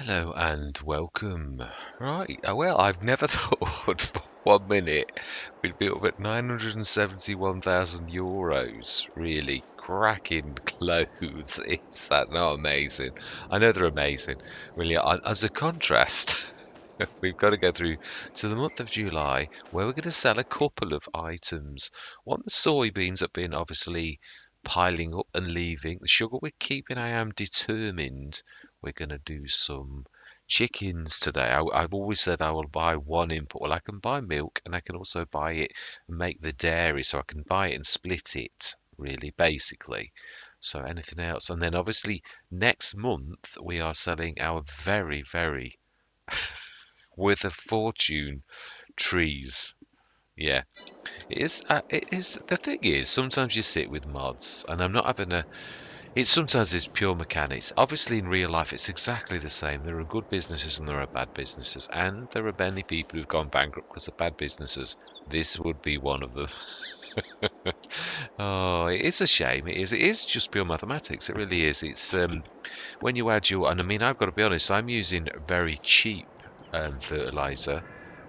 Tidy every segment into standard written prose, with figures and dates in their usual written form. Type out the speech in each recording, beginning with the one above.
Hello and welcome. Right, well, I've never thought for 1 minute we'd be up at €971,000. Really cracking clothes. Is that not amazing? I know they're amazing. Really, as a contrast, we've got to go through to the month of July where we're going to sell a couple of items. One, the soybeans have been obviously piling up and leaving. The sugar we're keeping, I am determined we're going to do some chickens today. I've always said I will buy one input. Well, I can buy milk and I can also buy it and make the dairy, so I can buy it and split it, really, basically. So anything else? And then obviously next month we are selling our very, very worth a fortune trees. Yeah, it is. It is. The thing is, sometimes you sit with mods, and I'm not having a sometimes it's pure mechanics. Obviously, in real life, it's exactly the same. There are good businesses and there are bad businesses, and there are many people who've gone bankrupt because of bad businesses. This would be one of them. Oh, it's a shame. It is. It is just pure mathematics. It really is. It's when you add your, and I mean, I've got to be honest. I'm using very cheap fertilizer,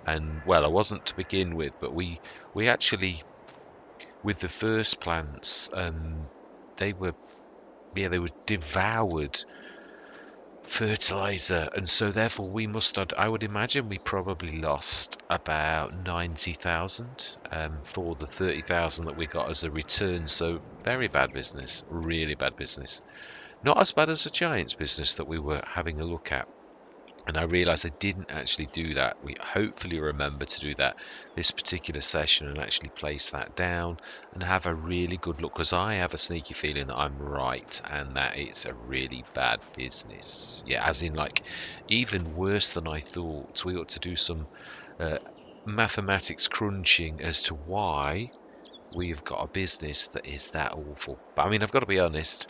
and well, I wasn't to begin with, but we actually with the first plants, they were they were devoured fertilizer, and so therefore we must have, I would imagine we probably lost about 90,000 for the 30,000 that we got as a return. So very bad business, really bad business. Not as bad as the Giants business that we were having a look at. And I realised I didn't actually do that. We hopefully remember to do that this particular session and actually place that down and have a really good look, because I have a sneaky feeling that I'm right and that it's a really bad business. Yeah, as in like even worse than I thought. We ought to do some uh, mathematics crunching as to why we've got a business that is that awful. But I mean, I've got to be honest,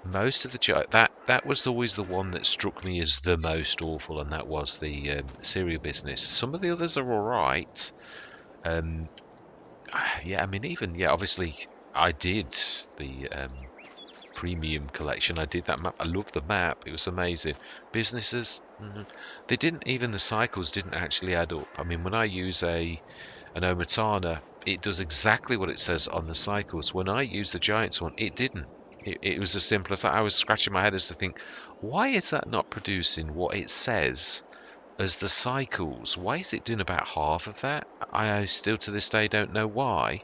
most of the that was always the one that struck me as the most awful, and that was the cereal business. Some of the others are all right. Um, yeah, I mean, even yeah, obviously, I did the premium collection. I did that map. I love the map. It was amazing. Businesses, they didn't even the cycles didn't actually add up. I mean, when I use an Omatana, it does exactly what it says on the cycles. When I used the Giants one, it didn't. It was as simple as that. I was scratching my head as to think, why is that not producing what it says as the cycles? Why is it doing about half of that? I still to this day don't know why,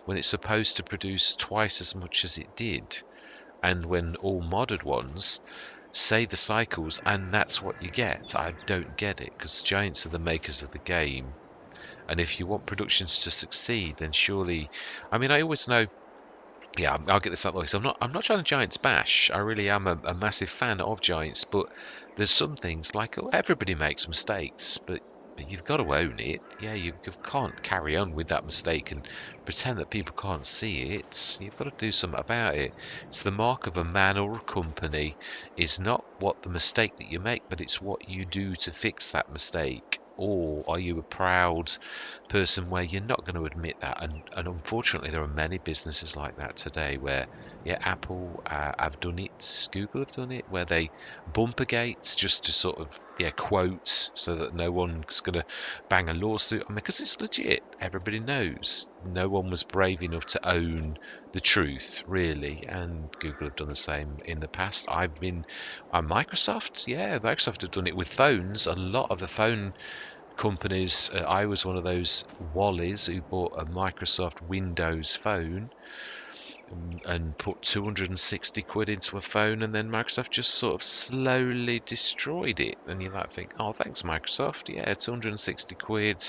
when it's supposed to produce twice as much as it did. And when all modded ones say the cycles and that's what you get, I don't get it, because Giants are the makers of the game. And if you want productions to succeed, then surely, I mean, I always know. Yeah, I'll get this out of the way. So I'm not trying to Giants bash. I really am a massive fan of Giants, but there's some things like, oh, everybody makes mistakes, but you've got to own it. Yeah, you can't carry on with that mistake and pretend that people can't see it. You've got to do something about it. It's the mark of a man or a company is not what the mistake that you make, but it's what you do to fix that mistake. Or are you a proud person where you're not going to admit that? And unfortunately, there are many businesses like that today where, yeah, Apple have done it, Google have done it, where they bumper gates just to sort of, yeah, quote so that no one's going to bang a lawsuit on me, because it's legit. Everybody knows. No one was brave enough to own the truth, really, and Google have done the same in the past. I've been on Microsoft, yeah, Microsoft have done it with phones. A lot of the phone companies. I was one of those Wallies who bought a Microsoft Windows phone and put 260 quid into a phone, and then Microsoft just sort of slowly destroyed it. And you like think, oh, thanks Microsoft, yeah, 260 quid.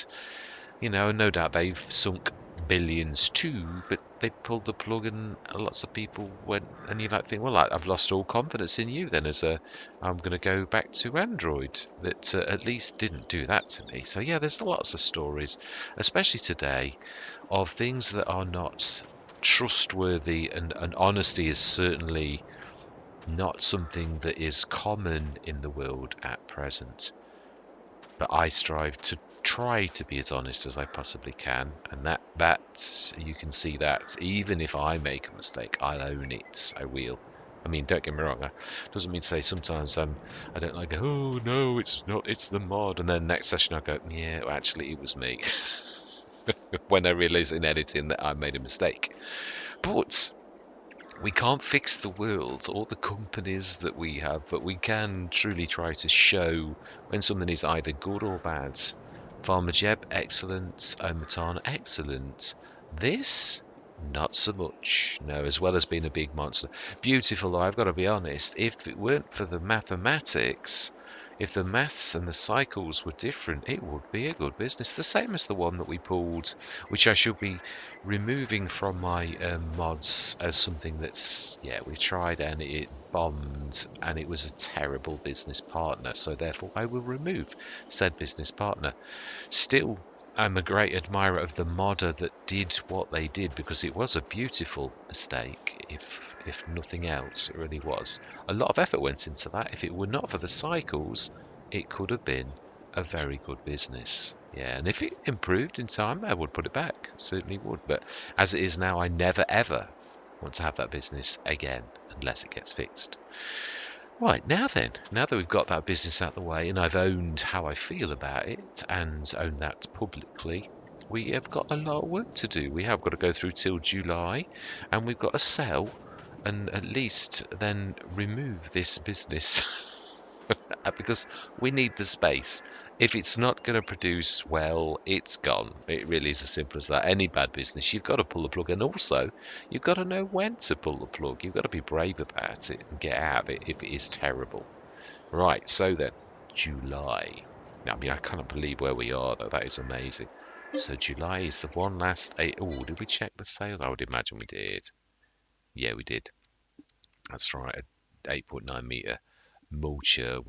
No doubt they've sunk billions too, but they pulled the plug and lots of people went, and you like think, well, I've lost all confidence in you then I'm going to go back to Android that at least didn't do that to me. So yeah, there's lots of stories, especially today, of things that are not trustworthy, and honesty is certainly not something that is common in the world at present. But I strive to try to be as honest as I possibly can, and that you can see that even if I make a mistake, I'll own it. I will. I mean, don't get me wrong. Doesn't mean to say sometimes I don't like. Oh no, it's not. It's the mod. And then next session I go, yeah, well, actually it was me. When I realise in editing that I made a mistake. But we can't fix the world or the companies that we have, but we can truly try to show when something is either good or bad. Farmer Jeb, excellent. Matana, excellent. This, not so much. No, as well as being a big monster. Beautiful, though, I've got to be honest. If it weren't for the mathematics, if the maths and the cycles were different, it would be a good business. The same as the one that we pulled, which I should be removing from my mods as something that's, yeah, we tried and it bombed and it was a terrible business partner. So therefore I will remove said business partner. Still, I'm a great admirer of the modder that did what they did because it was a beautiful mistake. If nothing else, it really was. A lot of effort went into that. If it were not for the cycles, it could have been a very good business. Yeah, and if it improved in time, I would put it back. Certainly would. But as it is now, I never ever want to have that business again unless it gets fixed. Right, now then, now that we've got that business out of the way and I've owned how I feel about it and owned that publicly, we have got a lot of work to do. We have got to go through till July and we've got to sell and at least then remove this business because we need the space. If it's not going to produce well, it's gone. It really is as simple as that. Any bad business, you've got to pull the plug, and also you've got to know when to pull the plug. You've got to be brave about it and get out of it if it is terrible. Right, so then, July. Now, I mean, I cannot believe where we are, though. That is amazing. So July is the one last eight. Oh, did we check the sales? I would imagine we did. Yeah, we did. That's right. 8.9 meter mulcher.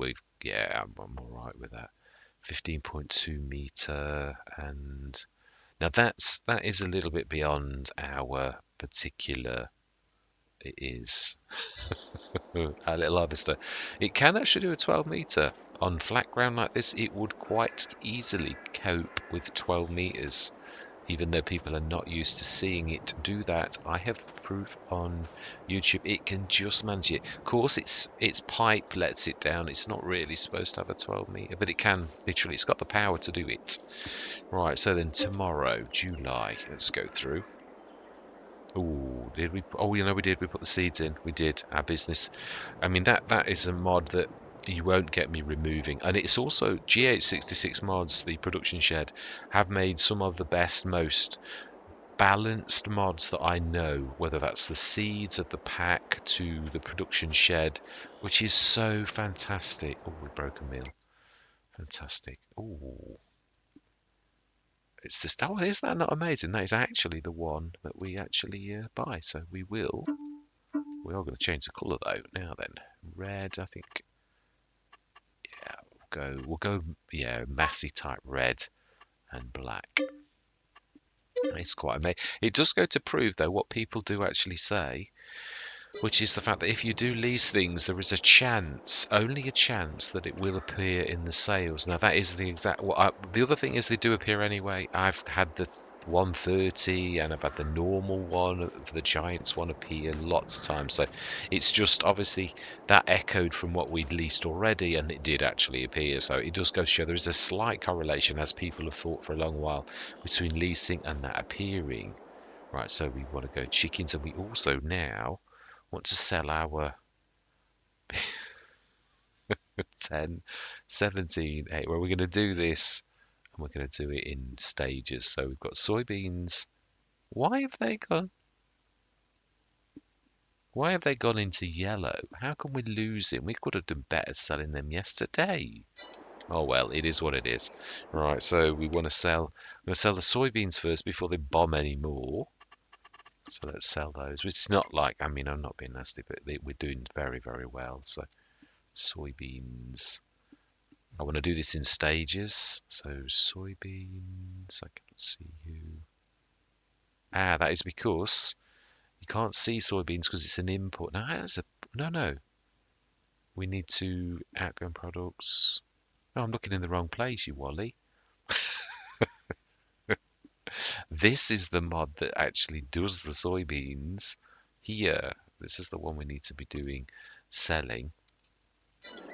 Yeah, I'm all right with that. 15.2 meter, and now that is a little bit beyond our particular. It is our little harvester. It can actually do a 12 meter on flat ground like this. It would quite easily cope with 12 meters. Even though people are not used to seeing it do that, I have proof on YouTube. It can just manage it. Of course, its pipe lets it down. It's not really supposed to have a 12 meter, but it can literally. It's got the power to do it. Right. So then tomorrow, July. Let's go through. Oh, did we? Oh, we did. We put the seeds in. We did. Our business. I mean, that is a mod that you won't get me removing. And it's also GH66 mods, the production shed, have made some of the best, most balanced mods that I know, whether that's the seeds of the pack to the production shed, which is so fantastic. Oh, we broke a mill. Fantastic. Oh, it's just, oh, is that not amazing? That is actually the one that we actually buy. So we are going to change the colour though. Now then, red, I think. Yeah, we'll go, yeah, massy type red and black. It's quite amazing. It does go to prove though what people do actually say, which is the fact that if you do lease things, there is a chance, only a chance, that it will appear in the sales. Now, that is the exact. The other thing is they do appear anyway. I've had the 130 and I've had the normal one, the Giants one appear lots of times. So it's just obviously that echoed from what we'd leased already, and it did actually appear. So it does go to show there is a slight correlation, as people have thought for a long while, between leasing and that appearing. Right, so we want to go chickens, and we also now want to sell our 10, 17, 8. Well, we're going to do this and we're going to do it in stages. So we've got soybeans. Why have they gone? Why have they gone into yellow? How can we lose it? We could have done better selling them yesterday. Oh well, it is what it is. Right, so we want to sell. We're going to sell the soybeans first before they bomb any more. So let's sell those. It's not like, I mean, I'm not being nasty, but we're doing very, very well. So soybeans. I want to do this in stages. So soybeans, I can see you. That is because you can't see soybeans because it's an import. Now, no. We need to outgoing products. No, I'm looking in the wrong place, you Wally. This is the mod that actually does the soybeans here. This is the one we need to be doing selling.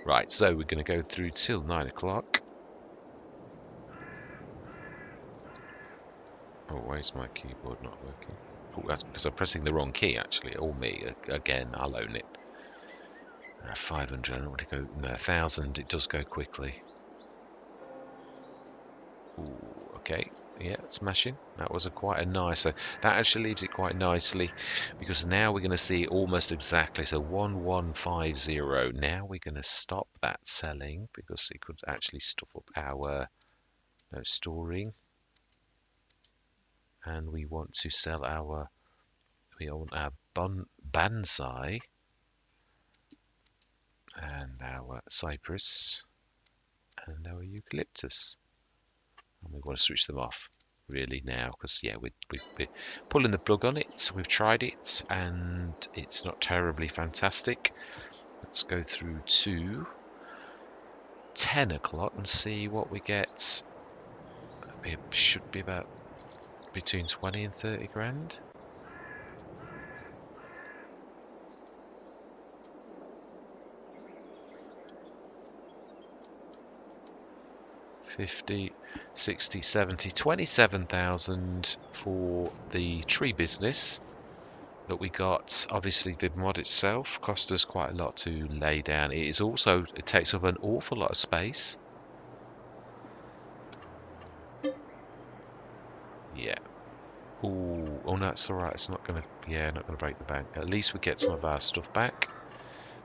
Right, so we're going to go through till 9 o'clock. Oh, why is my keyboard not working? Oh, that's because I'm pressing the wrong key, actually. Or me. Again, I'll own it. 500, I don't want to go... No, 1,000, it does go quickly. Ooh, okay. Yeah, smashing. That was quite a nice... So that actually leaves it quite nicely, because now we're going to see almost exactly. So 1150. Now we're going to stop that selling, because it could actually stuff up our storing. And we want to sell our... We want our bonsai and our cypress and our eucalyptus. And we want to switch them off really now, because yeah, we're pulling the plug on it. We've tried it and it's not terribly fantastic. Let's go through to 10 o'clock and see what we get. It should be about between 20 and 30 grand. 50, 60, 70, 27,000 for the tree business that we got. Obviously the mod itself cost us quite a lot to lay down. It takes up an awful lot of space. Yeah. Ooh, oh no, that's alright. It's not gonna, yeah, not gonna break the bank. At least we get some of our stuff back.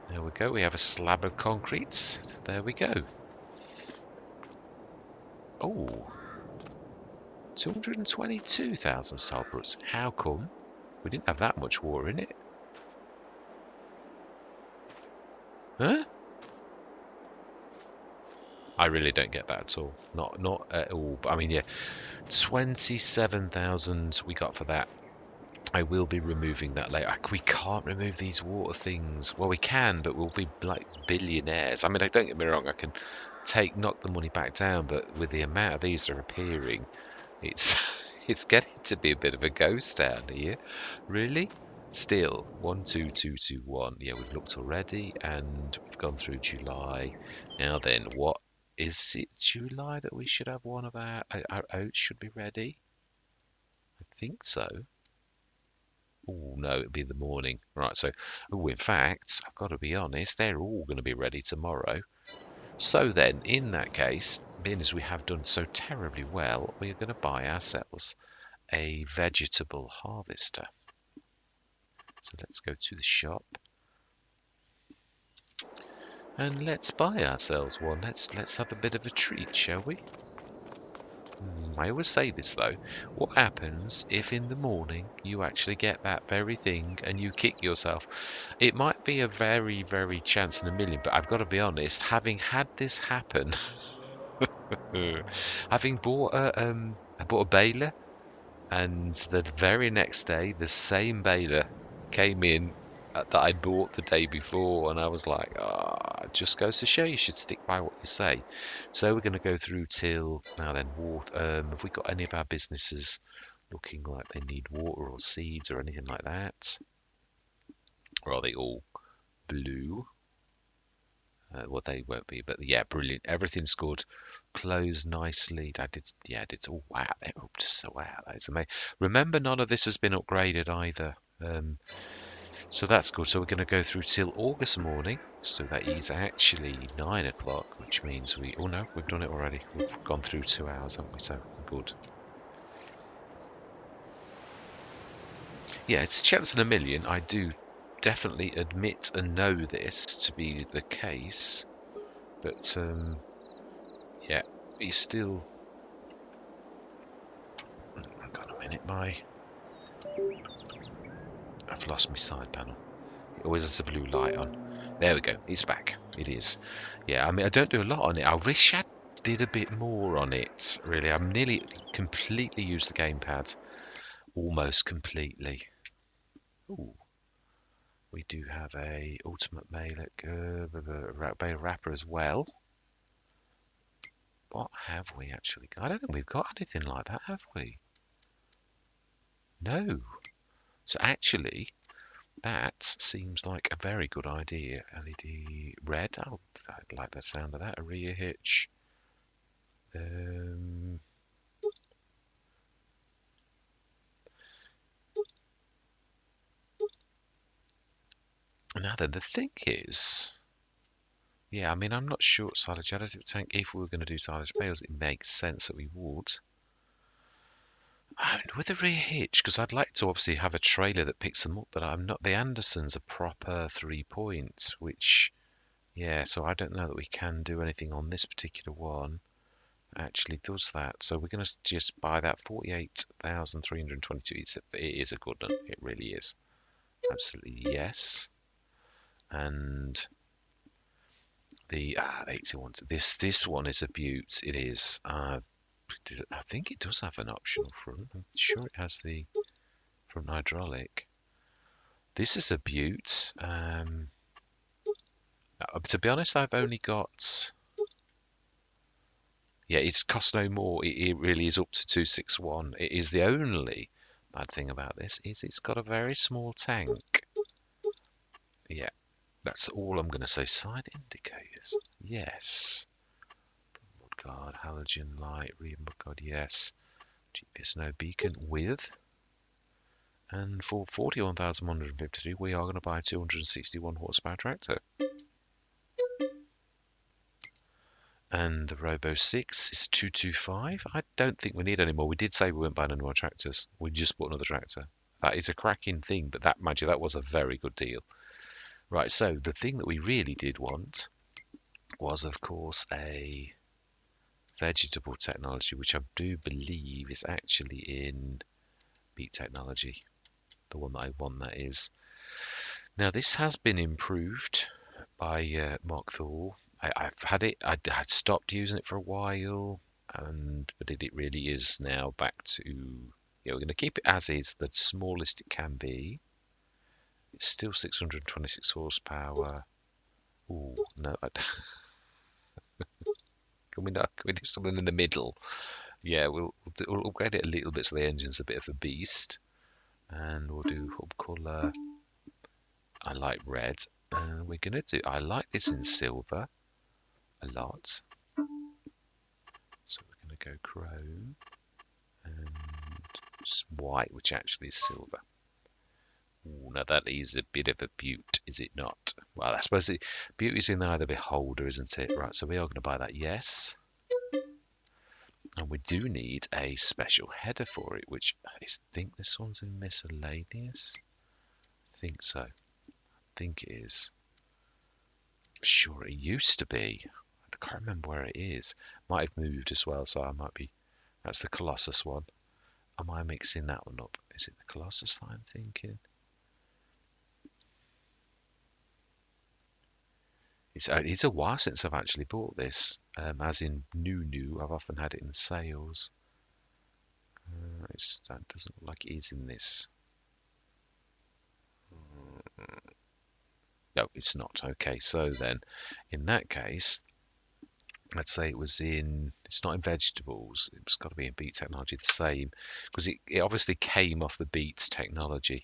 There we go. We have a slab of concrete. There we go. Oh, 222,000 Salbrooks. How come? We didn't have that much water in it. Huh? I really don't get that at all. Not at all. But I mean, yeah, 27,000 we got for that. I will be removing that later. We can't remove these water things. Well, we can, but we'll be like billionaires. I mean, don't get me wrong. I can knock the money back down, but with the amount of these that are appearing, it's it's getting to be a bit of a ghost town here. Really? Still, 12221. Yeah, we've looked already, and we've gone through July. Now then, what is it? July that we should have one of our oats should be ready. I think so. Oh no, it'll be the morning. Right, so, oh, in fact, I've got to be honest, they're all going to be ready tomorrow. So then, in that case, being as we have done so terribly well, we are going to buy ourselves a vegetable harvester. So let's go to the shop and let's buy ourselves one. Let's have a bit of a treat, shall we? I always say this though, what happens if in the morning you actually get that very thing and you kick yourself? It might be a very, very chance in a million, but I've got to be honest, having had this happen, having I bought a baler, and the very next day the same baler came in that I bought the day before, and I was like, it just goes to show you should stick by what you say. So we're going to go through till now then. Water. Have we got any of our businesses looking like they need water or seeds or anything like that? Or are they all blue? Well, they won't be, but yeah, brilliant. Everything's good. Closed nicely. I did, yeah, I did. Oh wow, they're up to so wow, that's amazing. Remember, none of this has been upgraded either. So that's good. So we're going to go through till August morning. So that is actually 9 o'clock, which means oh no, we've done it already. We've gone through 2 hours, haven't we? So good. Yeah, it's a chance in a million. I do definitely admit and know this to be the case. But yeah, he's still... Hang on a minute, I've lost my side panel. It always has a blue light on. There we go. It's back. It is. Yeah, I mean, I don't do a lot on it. I wish I did a bit more on it, really. I'm nearly completely used the gamepad. Almost completely. Ooh. We do have a ultimate mailer, mailer wrapper as well. What have we actually got? I don't think we've got anything like that, have we? No. So actually, That seems like a very good idea. LED red. Oh, I like the sound of that. A rear hitch. Now then, the thing is, yeah, I mean, I'm not sure silage additive tank. If we were going to do silage bales, it makes sense that we would. And with a rear hitch, because I'd like to obviously have a trailer that picks them up, but I'm not. The Anderson's a proper 3-point, which, yeah, so I don't know that we can do anything on this particular one. Actually does that. So we're going to just buy that 48,322. It is a good one. It really is. Absolutely yes. And the 81. This one is a beaut. It is. I think it does have an optional front. I'm sure it has the front hydraulic. This is a beaut. To be honest, I've only got. Yeah, it's cost no more. It really is up to 261. It is the only bad thing about this is it's got a very small tank. Yeah, that's all I'm going to say. Side indicators. Yes. Mudguard, halogen light, rear mudguard, yes. GPS no beacon with. And for 41,153, we are going to buy a 261 horsepower tractor. And the Robo 6 is 225. I don't think we need any more. We did say we weren't buying any more tractors. We just bought another tractor. That is a cracking thing, but that, mind you, that was a very good deal. Right, so the thing that we really did want was, of course, a vegetable technology, which I do believe is actually in beet technology. The one that I want, that is. Now, this has been improved by Mark Thor. I've had it. I had stopped using it for a while, but it really is now back to. Yeah, we're going to keep it as is, the smallest it can be. It's still 626 horsepower. Oh no! Can we not? Can we do something in the middle? Yeah, we'll upgrade it a little bit so the engine's a bit of a beast, and we'll do hub colour. I like red, and we're going to do. I like this in silver a lot. So we're going to go chrome and white, which actually is silver. Ooh, now that is a bit of a beaut, is it not? Well, I suppose beauty is in the eye of the beholder, isn't it? Right, so we are going to buy that, yes. And we do need a special header for it, which I think this one's in miscellaneous. I think so. I think it is. Sure, it used to be. I can't remember where it is. Might have moved as well, so I might be. That's the Colossus one. Am I mixing that one up? Is it the Colossus that I'm thinking? It's a while since I've actually bought this. As in new. I've often had it in sales. That doesn't look like it is in this. No, it's not. Okay, so then, in that case, let's say it's not in vegetables. It's got to be in beet technology, the same, because it obviously came off the beets technology.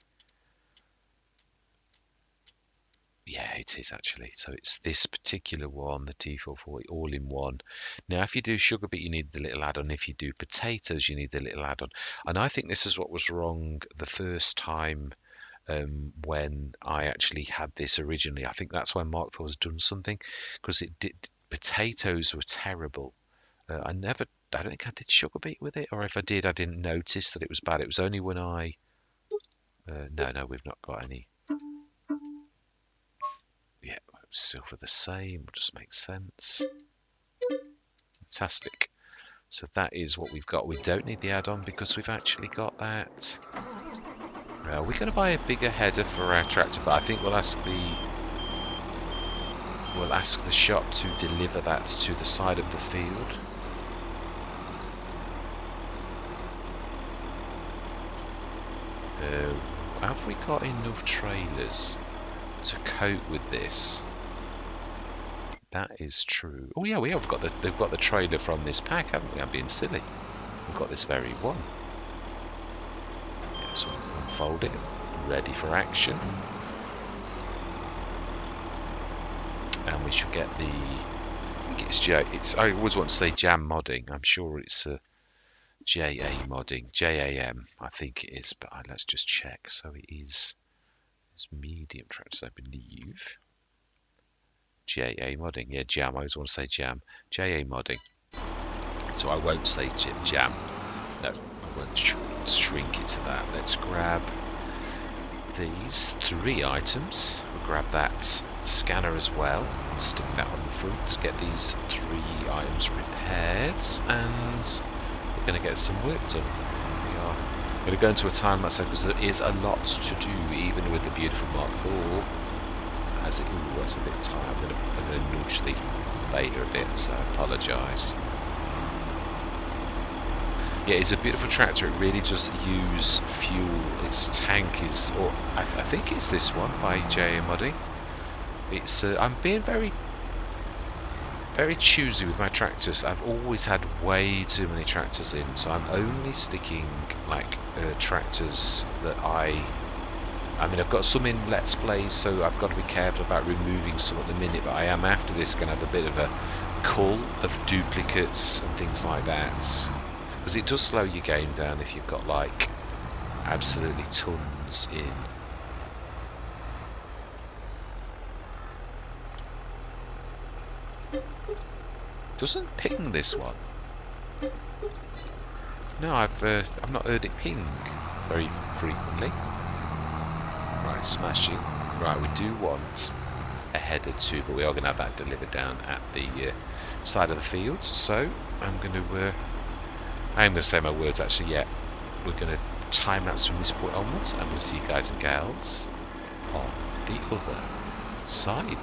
Yeah, it is actually. So it's this particular one, the T440, all in one. Now, if you do sugar beet, you need the little add-on. If you do potatoes, you need the little add-on. And I think this is what was wrong the first time when I actually had this originally. I think that's when Mark Thor's done something, because potatoes were terrible. I don't think I did sugar beet with it, or if I did, I didn't notice that it was bad. It was only when no, we've not got any. Yeah, silver the same, just makes sense. Fantastic. So that is what we've got. We don't need the add-on because we've actually got that. We're going to buy a bigger header for our tractor, but I think we'll ask the shop to deliver that to the side of the field. Have we got enough trailers to cope with this? That is true. Oh yeah, they've got the trailer from this pack, haven't we? I'm being silly. We've got this very one. Yes, we'll unfold it, ready for action. and we should get the. I think it's J. I always want to say Jam Modding. I'm sure it's JA Modding, JAM. I think it is, but let's just check. So it is. It's medium tractors, I believe. JA Modding. Yeah, Jam. I always want to say Jam. JA Modding. So I won't say Jam. No, I won't shrink it to that. Let's grab these 3 items. We'll grab that scanner as well and stick that on the front. Get these 3 items repaired, and we're going to get some work done. We are going to go into a time lapse because there is a lot to do, even with the beautiful Mark IV. As it, ooh, that's a bit tight. I'm going to nudge the beta a bit, so I apologise. Yeah, it's a beautiful tractor. It really does use fuel. Its tank is, or I think it's this one by J.A. Muddy. It's I'm being very choosy with my tractors. I've always had way too many tractors in, so I'm only sticking like tractors that I mean, I've got some in Let's Plays, so I've got to be careful about removing some at the minute, but I am after this going to have a bit of a cull of duplicates and things like that. Because it does slow your game down if you've got like absolutely tons in. Doesn't ping this one. No, I've not heard it ping very frequently. Right, smashing. Right, we do want a header too, but we are going to have that delivered down at the side of the field. So I'm going to say my words actually. Yeah, we're going to time lapse from this point onwards, and we'll see you guys and gals on the other side.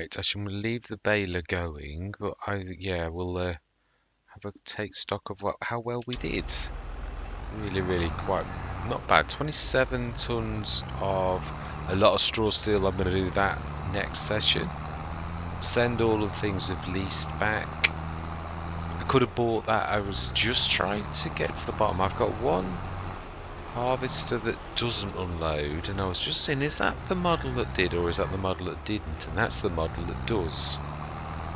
Right, I shall leave the baler going, but we'll have a take stock of how well we did. Really quite not bad. 27 tons of a lot of straw steel. I'm going to do that next session. Send all of the things we've leased back. I could have bought that. I was just trying to get to the bottom. I've got one harvester that doesn't unload, and I was just saying, is that the model that did, or is that the model that didn't? And that's the model that does.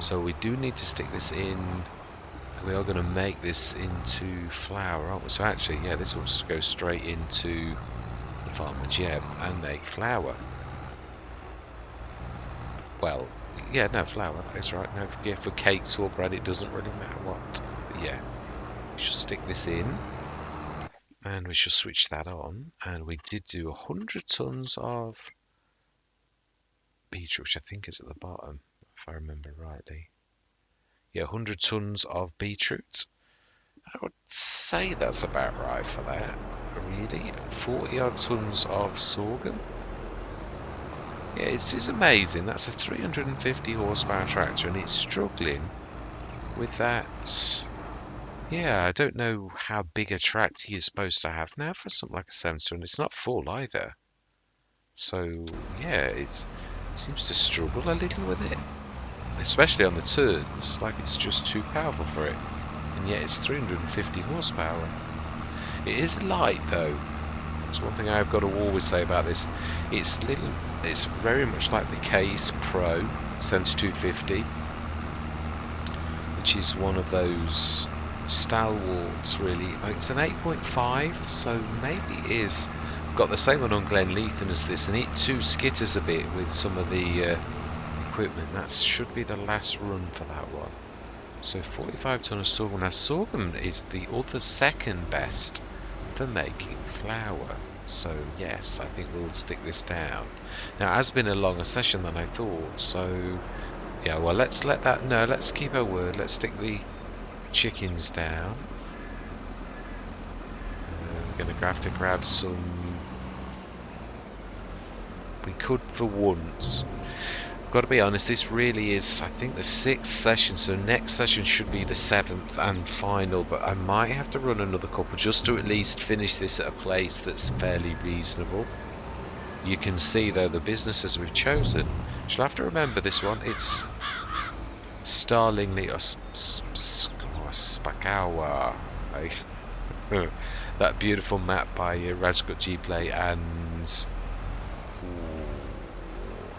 So we do need to stick this in. We are going to make this into flour, aren't we? So actually, yeah, this will just go straight into the Farmer Jeb and make flour. Well, yeah, no, flour, that is right. No, yeah, for cakes or bread, it doesn't really matter what. But yeah, we should stick this in. And we shall switch that on. And we did do 100 tons of beetroot, which I think is at the bottom, if I remember rightly. Yeah, 100 tons of beetroot. I would say that's about right for that, really. 40 odd tons of sorghum. Yeah, it's amazing. That's a 350 horsepower tractor, and it's struggling with that. Yeah, I don't know how big a tractor you're supposed to have now for something like a 7-ton. It's not full either. So, yeah, it seems to struggle a little with it. Especially on the turns, like it's just too powerful for it. And yet it's 350 horsepower. It is light though. That's one thing I've got to always say about this. It's very much like the Case Pro 7250, which is one of those stalwarts really. It's an 8.5, so maybe it is. Got the same one on Glenleithen as this, and it too skitters a bit with some of the equipment. That should be the last run for that one. So 45 ton of sorghum. Now sorghum is the other second best for making flour. So yes, I think we'll stick this down. Now it has been a longer session than I thought, so yeah, well let's keep our word. Let's stick the chickens down. We're going to have to grab some. We could for once. Got to be honest, this really is, I think, the 6th session, so next session should be the 7th and final, but I might have to run another couple just to at least finish this at a place that's fairly reasonable. You can see, though, the businesses we've chosen. You'll have to remember this one. It's Starlingly Spakawa. That beautiful map by Rajkot G-Play and...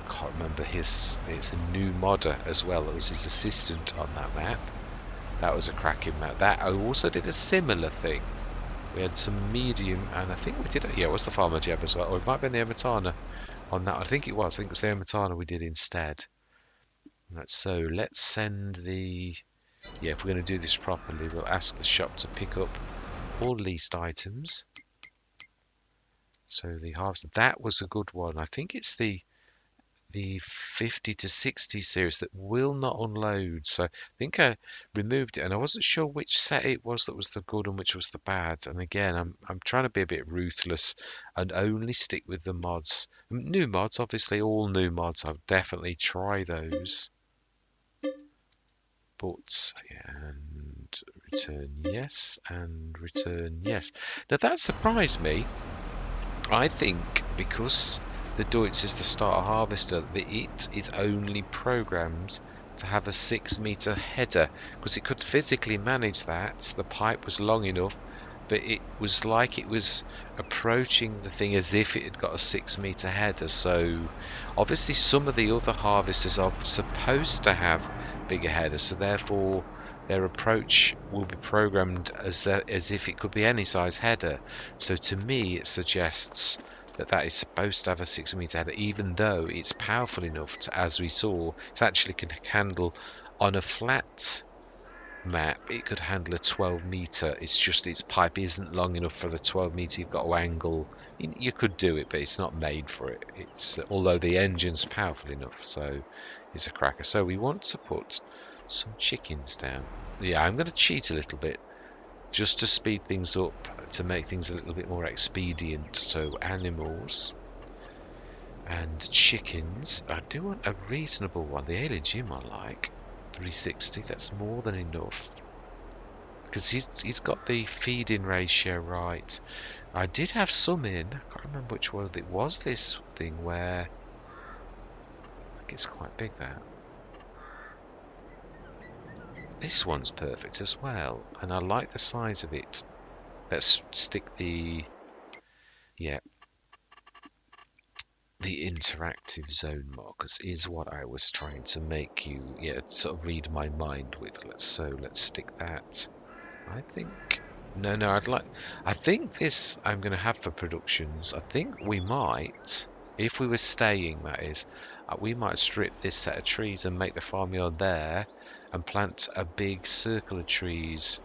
I can't remember it's a new modder as well. It was his assistant on that map. That was a cracking map. That I also did a similar thing. We had some medium, and I think we did it. Yeah, it was the Farmer Jeb as well, or it might have been the Emetana on that. I think it was. I think it was the Emetana we did instead. So let's send the. Yeah, if we're going to do this properly, we'll ask the shop to pick up all leased items. So the harvest. That was a good one. I think it's the 50 to 60 series that will not unload. So I think I removed it, and I wasn't sure which set it was that was the good and which was the bad. And again, I'm trying to be a bit ruthless and only stick with the mods. New mods, obviously, all new mods. I'll definitely try those. But and return yes and return yes. Now that surprised me. I think because the Deutz is the starter harvester, that it is only programmed to have a 6-meter header, because it could physically manage that. The pipe was long enough, but it was like it was approaching the thing as if it had got a 6-meter header. So obviously some of the other harvesters are supposed to have bigger headers, so therefore their approach will be programmed as if it could be any size header. So to me it suggests that is supposed to have a 6-meter header, even though it's powerful enough to, as we saw, it actually can handle on a flat map, it could handle a 12-meter. It's just its pipe isn't long enough for the 12-meter. You've got to angle. You could do it, but it's not made for it. It's although the engine's powerful enough, so it's a cracker. So we want to put some chickens down. Yeah, I'm going to cheat a little bit just to speed things up, to make things a little bit more expedient. So animals, And chickens, I do want a reasonable one. The alien Jim I like. 360, that's more than enough. Because he's got the feeding ratio right. I did have some in. I can't remember which one it was. This thing where I think it's quite big. That this one's perfect as well, and I like the size of it. Let's stick the the interactive zone markers is what I was trying to make you sort of read my mind with. Let's stick that. I think no, I think this I'm going to have for productions. I think we might, if we were staying, that is, we might strip this set of trees and make the farmyard there, and plant a big circle of trees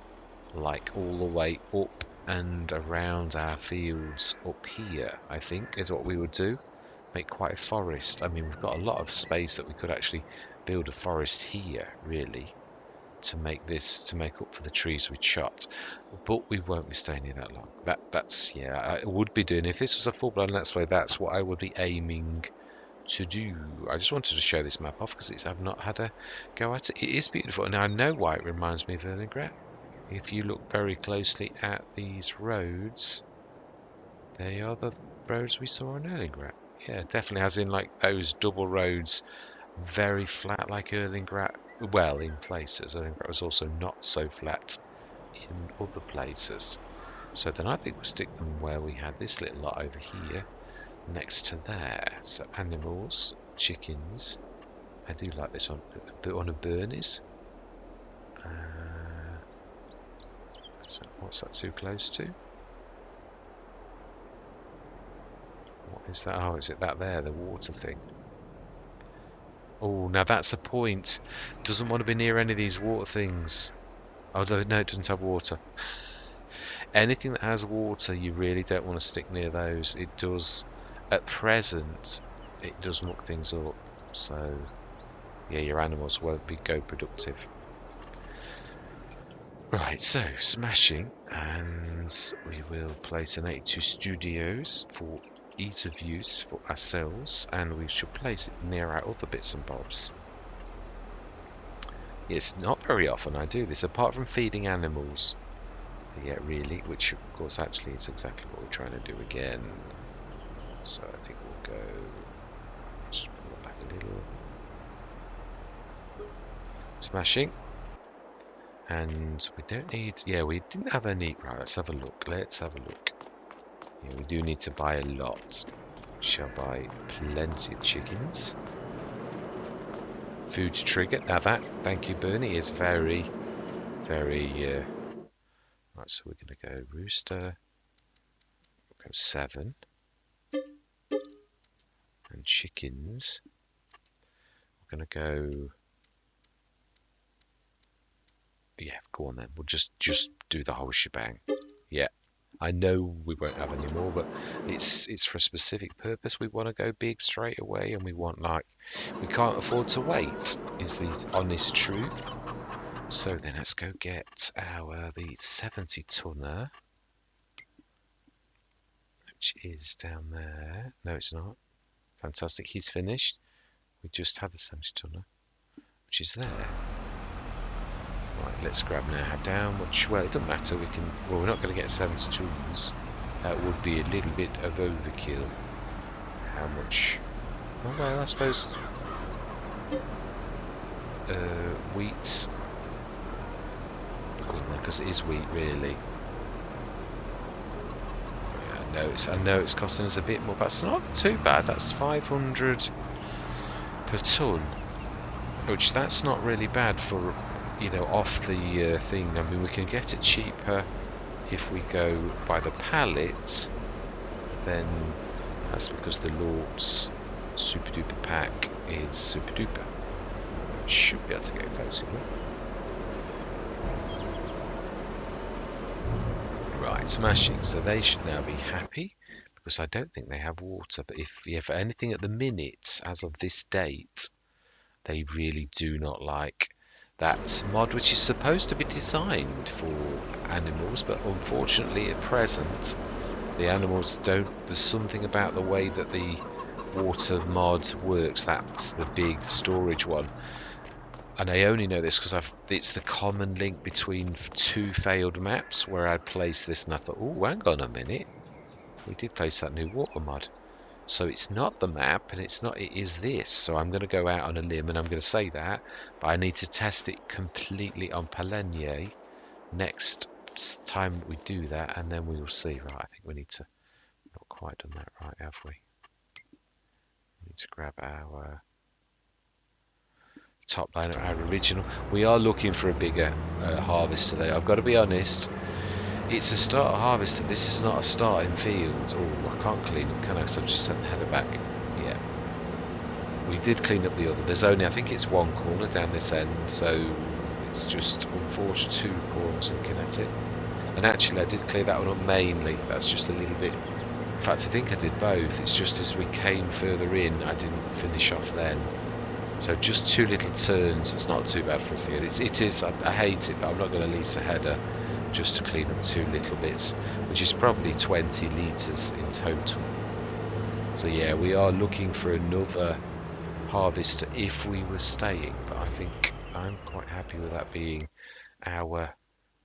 like all the way up and around our fields up here. I think is what we would do. Make quite a forest. I mean, we've got a lot of space that we could actually build a forest here, really, to make up for the trees we chopped, but we won't be staying here that long. That's I would be doing, if this was a full-blown Let's Play, that's what I would be aiming to do. I just wanted to show this map off because I've not had a go at it. It is beautiful, and I know why it reminds me of Erlingrad. If you look very closely at these roads, they are the roads we saw in Erlingrad. Yeah, definitely, as in like those double roads, very flat like Erlingrad. Well, in places. I think that was also not so flat in other places. So then I think we'll stick them where we had this little lot over here, next to there. So animals, chickens. I do like this one. One of Bernie's. So what's that too close to? What is that? Oh, is it that there, the water thing? Oh, now that's a point. Doesn't want to be near any of these water things. Oh, no, it doesn't have water. Anything that has water, you really don't want to stick near those. It does, at present, it does muck things up. So, yeah, your animals won't go productive. Right, so smashing, and we will place an 82 studios for ease of use for ourselves, and we should place it near our other bits and bobs. It's not very often I do this, apart from feeding animals. Yeah, really, which of course actually is exactly what we're trying to do again. So I think we'll go, just pull it back a little. Smashing. And we don't need, we didn't have any, right, let's have a look. Yeah, we do need to buy a lot. Shall buy plenty of chickens. Food's trigger, now that, thank you Bernie, is very, very, right, so we're going to go rooster, we'll go 7. And chickens, we're going to go, go on then, we'll just do the whole shebang. Yeah, I know we won't have any more, but it's for a specific purpose. We want to go big straight away, and we want, we can't afford to wait, is the honest truth. So then let's go get the 70 tonner, which is down there. No, it's not. Fantastic, he's finished. We just had the 70 tonner, which is there. Right, let's grab now down, which, well, it doesn't matter, we're not going to get 70 tons. That would be a little bit of overkill. How much? Oh, well, I suppose wheat, because it is wheat, really. Yeah, I know it's costing us a bit more, but it's not too bad. That's 500 per ton, which that's not really bad for, off the thing. I mean, we can get it cheaper if we go by the pallets. Then that's because the Lord's super duper pack is super duper. Should be able to get close enough. Right, smashing. So they should now be happy, because I don't think they have water. But if anything at the minute, as of this date, they really do not like that mod, which is supposed to be designed for animals, but unfortunately at present the animals don't. There's something about the way that the water mod works. That's the big storage one. And I only know this because it's the common link between two failed maps where I'd placed this and I thought, oh, hang on a minute. We did place that new water mod. So it's not the map and it's not, it is this. So I'm going to go out on a limb and I'm going to say that, but I need to test it completely on Palenye next time we do that, and then we will see. Right, I think we need to, not quite done that right, have we? We need to grab our top line, our original. We are looking for a bigger harvester though. I've got to be honest, it's a start harvester. This is not a starting field. Oh, I can't clean up, can I? Because I've just sent the header back. Yeah. We did clean up the other. There's only, I think it's one corner down this end, so it's just unfortunate two corners looking at it. And actually I did clear that one up mainly. That's just a little bit, in fact I think I did both. It's just as we came further in I didn't finish off then. So just two little turns. It's not too bad for a field. It is, I hate it, but I'm not going to lease a header just to clean up two little bits, which is probably 20 litres in total. So yeah, we are looking for another harvester if we were staying, but I think I'm quite happy with that being our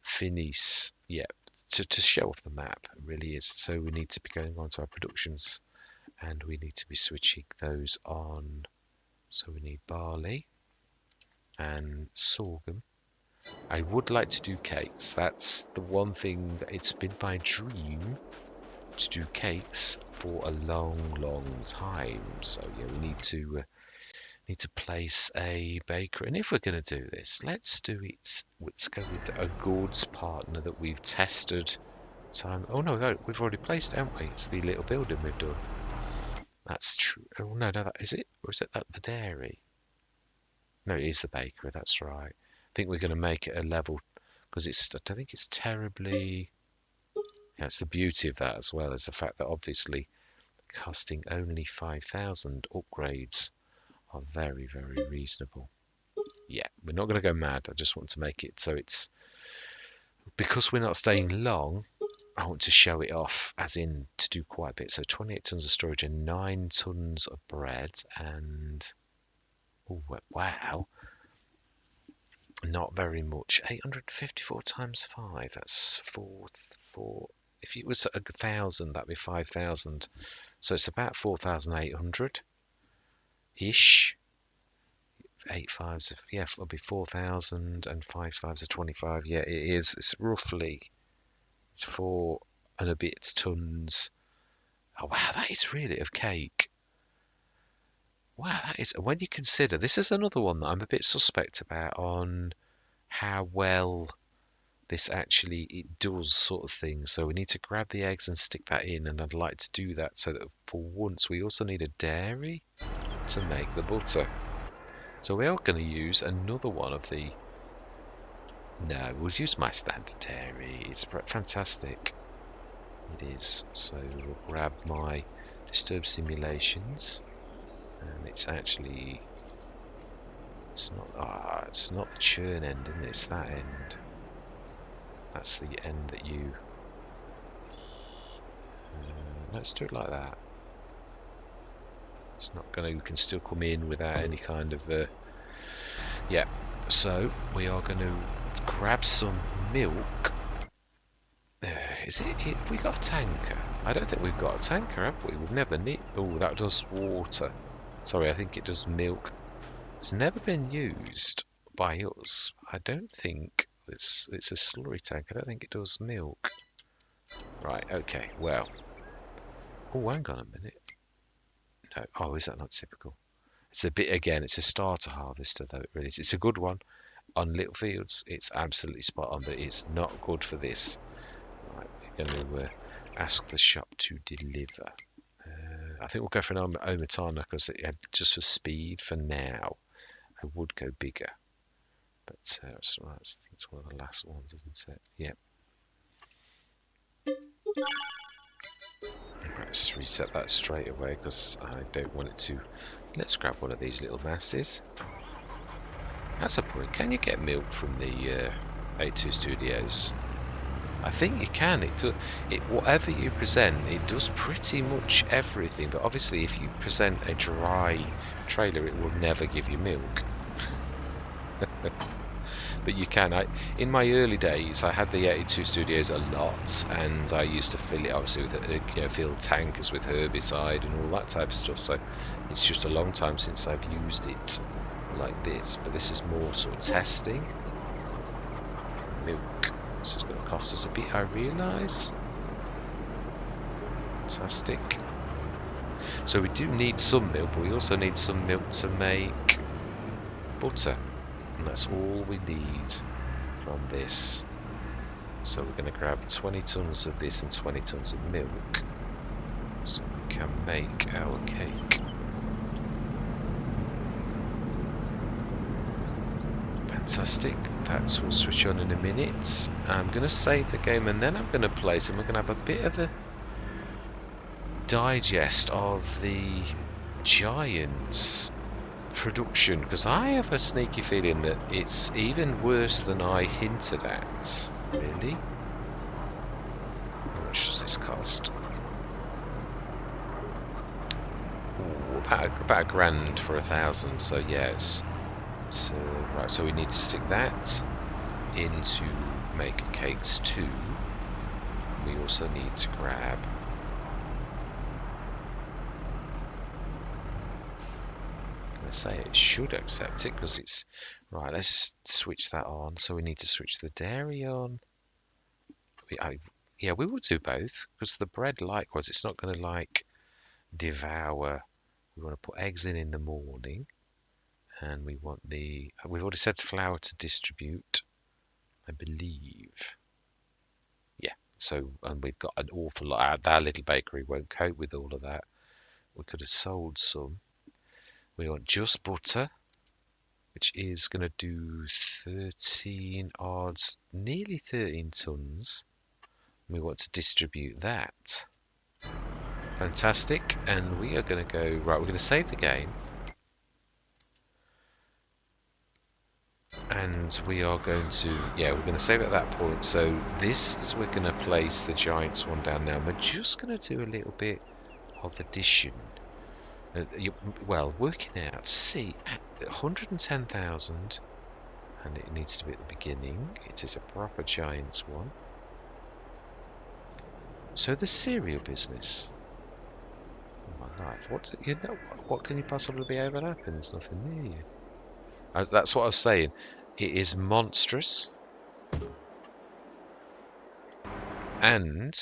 finish. Yeah, to show off the map, it really is. So we need to be going on to our productions and we need to be switching those on. So we need barley and sorghum. I would like to do cakes. That's the one thing that it's been my dream to do cakes for a long time. So yeah, we need to place a bakery. And if we're going to do this, let's do it. Let's go with a goods partner that we've tested. Time. Oh no, we've already placed, haven't we? It's the little building we've done. That's true. Oh no, that is it, or is it that the dairy? No, it is the bakery. That's right. I think we're going to make it a level because I don't think it's terribly. Yeah, it's the beauty of that as well as the fact that obviously costing only 5,000 upgrades are very reasonable. Yeah, we're not going to go mad. I just want to make it so it's because we're not staying long. I want to show it off, as in to do quite a bit. So 28 tons of storage and 9 tons of bread, and oh wow, not very much. 854 times 5. That's four. If it was 1,000, that'd be 5,000. So it's about 4,800 ish. 8 fives, yeah, it'll be 4,000, and 5 fives are 25. Yeah, it is. It's roughly. It's 4 and a bit tons. Oh wow, that is really of cake. Wow, that is. When you consider this is another one that I'm a bit suspect about on how well this actually it does sort of thing. So we need to grab the eggs and stick that in, and I'd like to do that so that for once we also need a dairy to make the butter. So we are going to use another one of the. No, we'll use my standard dairy. It's fantastic. It is. So we'll grab my disturb simulations, and it's actually it's not the churn end, isn't it? It's that end. That's the end that you. Let's do it like that. It's not going to. You can still come in without any kind of. Yeah. So we are going to grab some milk. Is it? Have we got a tanker? I don't think we've got a tanker, have we? We've never need. Oh, that does water. Sorry, I think it does milk. It's never been used by us. I don't think it's a slurry tank. I don't think it does milk. Right. Okay. Well. Oh, hang on a minute. No. Oh, is that not typical? It's a bit again. It's a starter harvester, though. It really is. It's a good one on little fields. It's absolutely spot on, but it's not good for this. Right. We're going to ask the shop to deliver. I think we'll go for an Omatana because just for speed for now. I would go bigger, but I think it's one of the last ones, isn't it? Yep. Right, let's reset that straight away because I don't want it to. Let's grab one of these little masses. That's a point. Can you get milk from the A2 Studios? I think you can. Whatever you present, it does pretty much everything. But obviously, if you present a dry trailer, it will never give you milk. But you can. In my early days, I had the 82 Studios a lot, and I used to fill it obviously with fill tankers with herbicide and all that type of stuff. So it's just a long time since I've used it like this. But this is more sort of testing. Milk. This is going to cost us a bit, I realise. Fantastic. So we do need some milk, but we also need some milk to make butter. And that's all we need from this. So we're going to grab 20 tons of this and 20 tons of milk so we can make our cake. Fantastic. That will switch on in a minute. I'm going to save the game and then I'm going to play some. We're going to have a bit of a digest of the Giants production, because I have a sneaky feeling that it's even worse than I hinted at. Really? How much does this cost? Ooh, about £1,000 for 1,000. So yes. So right. So we need to stick that into make cakes 2. We also need to grab. Say it should accept it because it's right. Let's switch that on. So we need to switch the dairy on. Yeah, we will do both because the bread likewise. It's not going to like devour. We want to put eggs in the morning, and we want we've already said flour to distribute, I believe. Yeah. So and we've got an awful lot. Our little bakery won't cope with all of that. We could have sold some. We want just butter, which is going to do 13 odds, nearly 13 tons. We want to distribute that. Fantastic. And we are going to go, right, we're going to save the game. And we are going to, yeah, we're going to save it at that point. So this is, we're going to place the Giants one down now. We're just going to do a little bit of addition. Well, working out, see, 110,000. And it needs to be at the beginning. It is a proper Giants one. So the cereal business. Oh my life! What can you possibly be overlapping? There's nothing near you. That's what I was saying. It is monstrous, and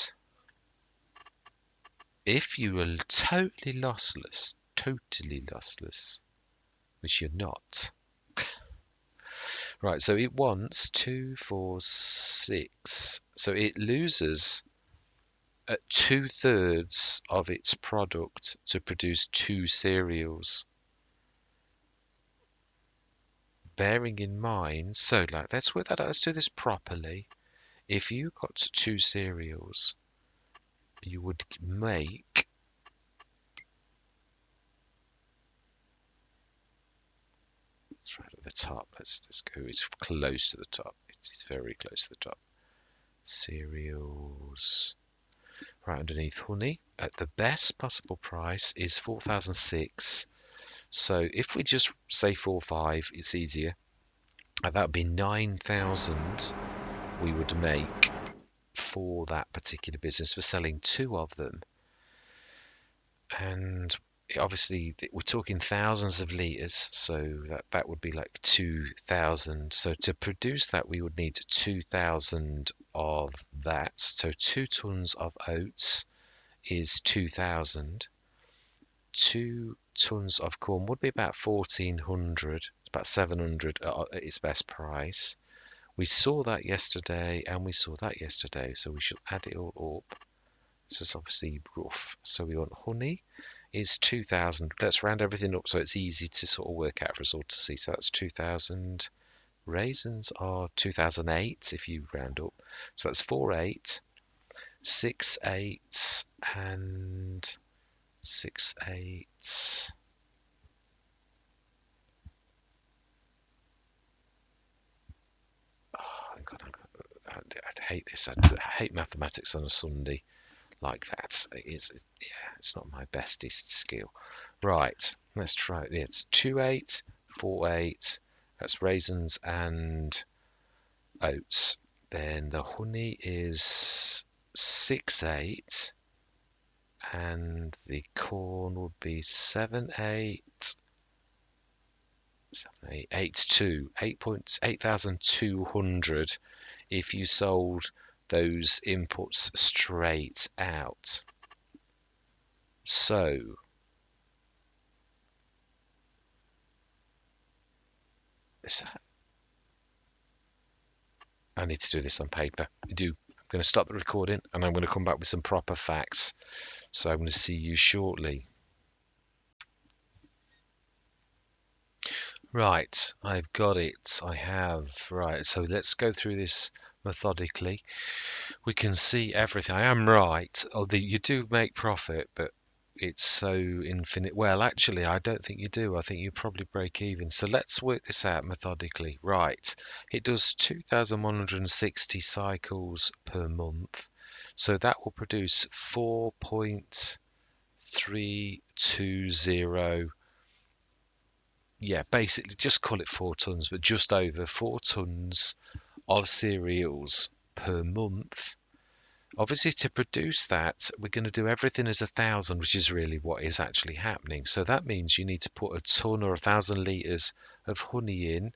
if you are totally lossless, which you're not. Right. So it wants 2, 4, 6. So it loses at 2/3 of its product to produce 2 cereals. Bearing in mind, so like let's work that out. Let's do this properly. If you got 2 cereals, you would make it's right at the top. Let's go as close to the top. It's very close to the top. Cereals. Right underneath honey at the best possible price is 4,006. So if we just say 4,500, it's easier. And that would be 9,000 we would make for that particular business for selling 2 of them. And obviously we're talking thousands of liters, so that would be like 2,000. So to produce that we would need 2,000 of that. So 2 tons of oats is 2,000. 2 tons of corn would be about 1,400, about 700 at its best price. We saw that yesterday and we saw that yesterday, so we should add it all up. This is obviously rough. So we want honey is 2,000. Let's round everything up so it's easy to sort of work out for us all to see. So that's 2,000. Raisins are 2,008 if you round up. So that's 4,8, 6,8, and 6,8. Oh, God, I'd hate this. I hate mathematics on a Sunday like that. It's not my bestest skill. Right, let's try it. It's 2848. That's raisins and oats. Then the honey is 68, and the corn would be 8,200 if you sold those inputs straight out. So I need to do this on paper. I'm going to stop the recording and I'm going to come back with some proper facts. So I'm going to see you shortly. Right, I've got it. I have. Right, so let's go through this methodically. We can see everything. I am right. You do make profit, but it's so infinite. Well, actually, I don't think you do. I think you probably break even. So let's work this out methodically. Right, it does 2,160 cycles per month. So that will produce 4.320. Yeah, basically just call it 4 tons, but just over 4 tons of cereals per month. Obviously, to produce that, we're going to do everything as 1,000, which is really what is actually happening. So that means you need to put a ton or 1,000 litres of honey in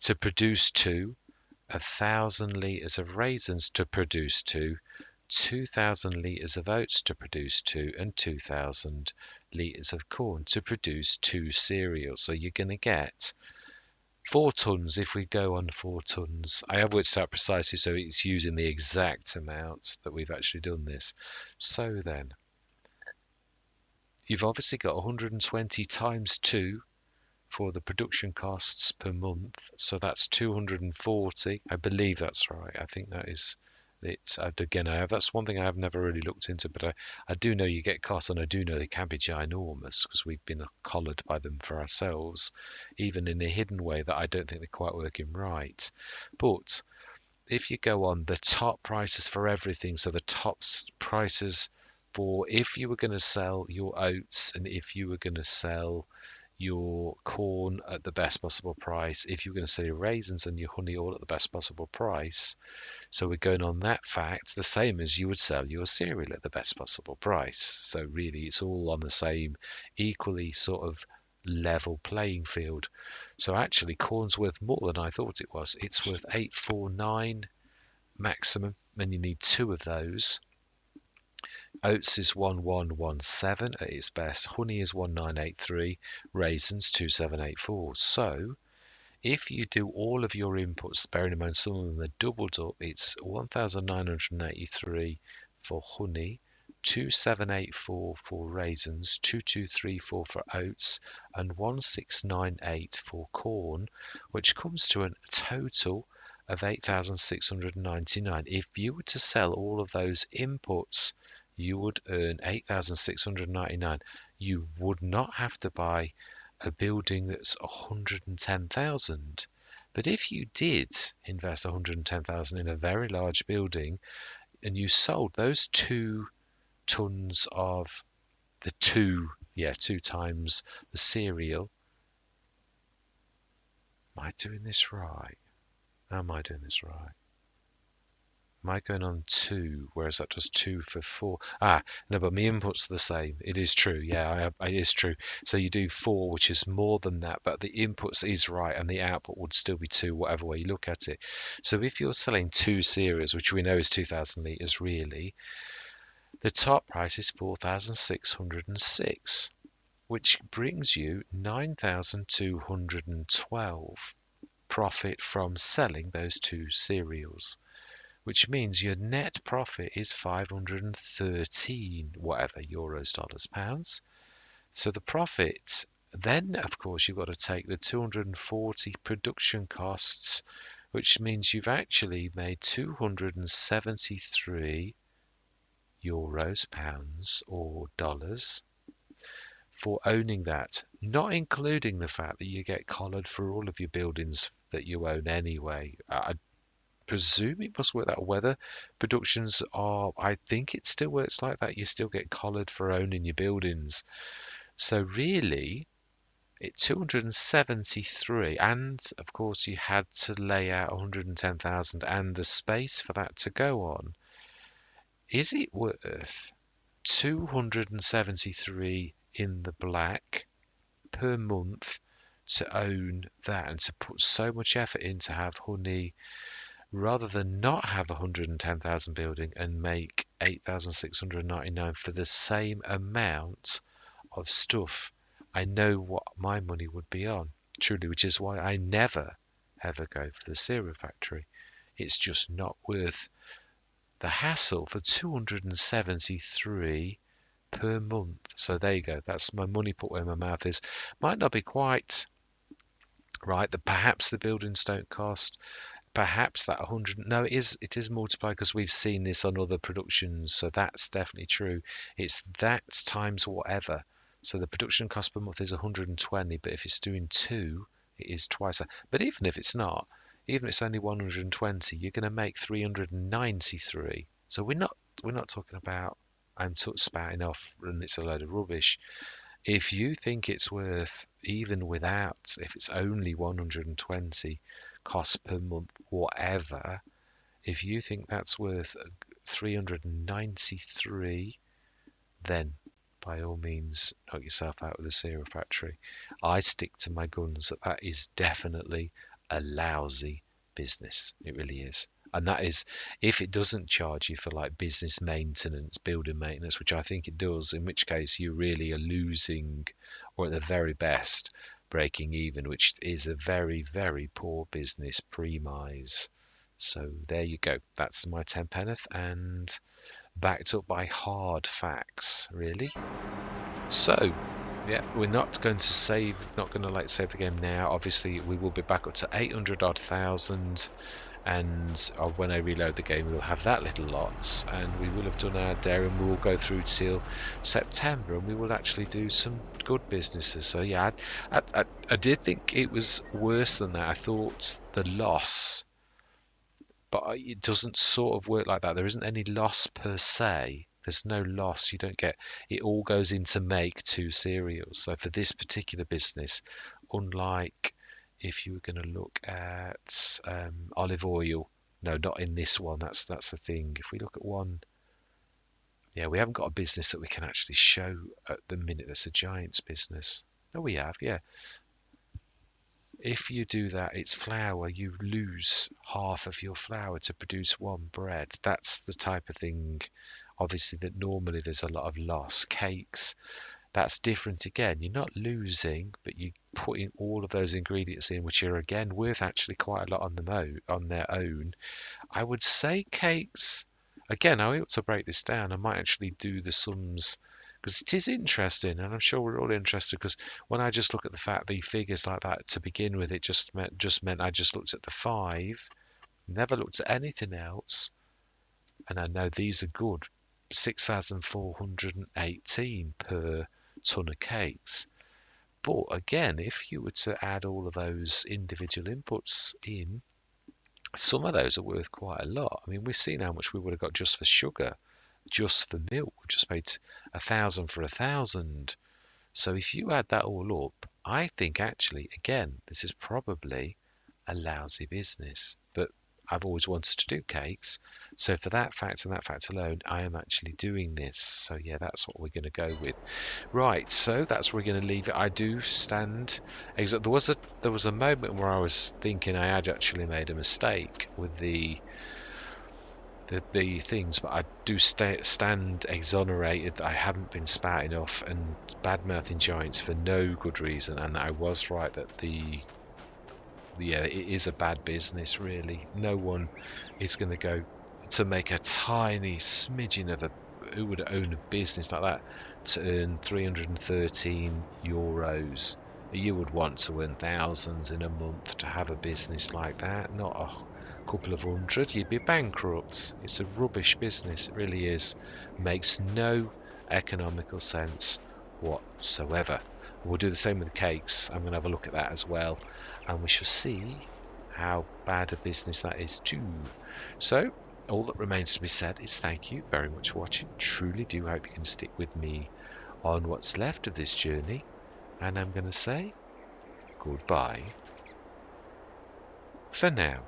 to produce 2, 1,000 litres of raisins to produce 2, 2,000 litres of oats to produce 2, and 2,000 litres of corn to produce 2 cereals. So you're going to get 4 tons if we go on 4 tons. I have worked out precisely so it's using the exact amount that we've actually done this. So then, you've obviously got 120 times 2 for the production costs per month. So that's 240. I believe that's right. I think that is it. Again, that's one thing I have never really looked into, but I do know you get costs, and I do know they can be ginormous because we've been collared by them for ourselves, even in a hidden way that I don't think they're quite working right. But if you go on the top prices for everything, so the top prices for if you were going to sell your oats and if you were going to sell your corn at the best possible price, if you're going to sell your raisins and your honey all at the best possible price. So we're going on that fact, the same as you would sell your cereal at the best possible price. So really it's all on the same equally sort of level playing field. So actually corn's worth more than I thought it was. It's worth 849 maximum, and you need 2 of those. Oats is 1117 at its best. Honey is 1983. Raisins 2784. So if you do all of your inputs, bearing in mind some of them are doubled up, it's 1983 for honey, 2784 for raisins, 2234 for oats, and 1698 for corn, which comes to a total of 8,699. If you were to sell all of those inputs, you would earn 8,699. You would not have to buy a building that's 110,000. But if you did invest 110,000 in a very large building and you sold those 2 tons of the 2 times the cereal, am I doing this right? Am I doing this right? Am I going on 2, whereas that does 2 for 4? No, but my inputs are the same. It is true. Yeah, it is true. So you do 4, which is more than that, but the inputs is right, and the output would still be 2, whatever way you look at it. So if you're selling 2 cereals, which we know is 2,000 litres really, the top price is 4,606, which brings you 9,212 profit from selling those 2 cereals, which means your net profit is 513 whatever euros, dollars, pounds. So the profit, then of course you've got to take the 240 production costs, which means you've actually made 273 euros, pounds, or dollars for owning that, not including the fact that you get collared for all of your buildings that you own anyway. presume it must work that weather productions are, I think it still works like that. You still get collared for owning your buildings. So really, it's 273, and of course you had to lay out 110,000 and the space for that to go on. Is it worth 273 in the black per month to own that and to put so much effort in to have honey rather than not have a 110,000 building and make 8,699 for the same amount of stuff? I know what my money would be on, truly, which is why I never ever go for the cereal factory. It's just not worth the hassle for 273 per month. So there you go. That's my money put where my mouth is. Might not be quite right. That perhaps the buildings don't cost. Perhaps that 100. No, it is multiplied because we've seen this on other productions. So that's definitely true. It's that times whatever. So the production cost per month is 120, but if it's doing two, it is twice that. But even if it's not, even if it's only 120, you're going to make 393. So we're not talking about I'm spouting off and it's a load of rubbish. If you think it's worth, even without, if it's only 120 cost per month, whatever, if you think that's worth 393, then by all means knock yourself out with the cereal factory. I stick to my guns that is definitely a lousy business. It really is. And that is if it doesn't charge you for like business maintenance, building maintenance, which I think it does, in which case you really are losing, or at the very best, breaking even, which is a very, very poor business premise. So there you go. That's my 10 penneth, and backed up by hard facts, really. So, yeah, we're not going to save, not going to like save the game now. Obviously, we will be back up to 800 odd thousand, and when I reload the game, we'll have that little lots, and we will have done our dairy, and we will go through till September, and we will actually do some good businesses. So yeah, I did think it was worse than that. I thought the loss, but it doesn't sort of work like that. There isn't any loss per se. There's no loss. You don't get it. All goes into make two cereals. So for this particular business, unlike if you were going to look at olive oil, no, not in this one. That's the thing. If we look at one, yeah, we haven't got a business that we can actually show at the minute. That's a Giants business. No, we have, yeah. If you do that, it's flour. You lose half of your flour to produce one bread. That's the type of thing, obviously, that normally there's a lot of loss. Cakes, that's different again. You're not losing, but you put in all of those ingredients in, which are again worth actually quite a lot on their own. I would say cakes. Again, I ought to break this down. I might actually do the sums because it is interesting, and I'm sure we're all interested. Because when I just look at the fact the figures like that to begin with, it just meant I just looked at the five, never looked at anything else, and I know these are good. 6,418 per ton of cakes. But again, if you were to add all of those individual inputs in, some of those are worth quite a lot. I mean, we've seen how much we would have got just for sugar, just for milk. We just paid 1,000 for 1,000. So if you add that all up, I think actually, again, this is probably a lousy business. But I've always wanted to do cakes. So for that fact and that fact alone, I am actually doing this. So yeah, that's what we're going to go with. Right, so that's where we're going to leave it. I do stand. There was a moment where I was thinking I had actually made a mistake with the things, but I do stand exonerated. I haven't been spouting off and bad mouthing Giants for no good reason, and I was right that it is a bad business. Really, no one is going to go to make a tiny smidgen of who would own a business like that to earn 313 euros. You would want to earn thousands in a month to have a business like that, not a couple of hundred. You'd be bankrupt. It's a rubbish business. It really is. Makes no economical sense whatsoever. We'll do the same with the cakes. I'm going to have a look at that as well, and we shall see how bad a business that is too. So all that remains to be said is thank you very much for watching. Truly do hope you can stick with me on what's left of this journey. And I'm going to say goodbye for now.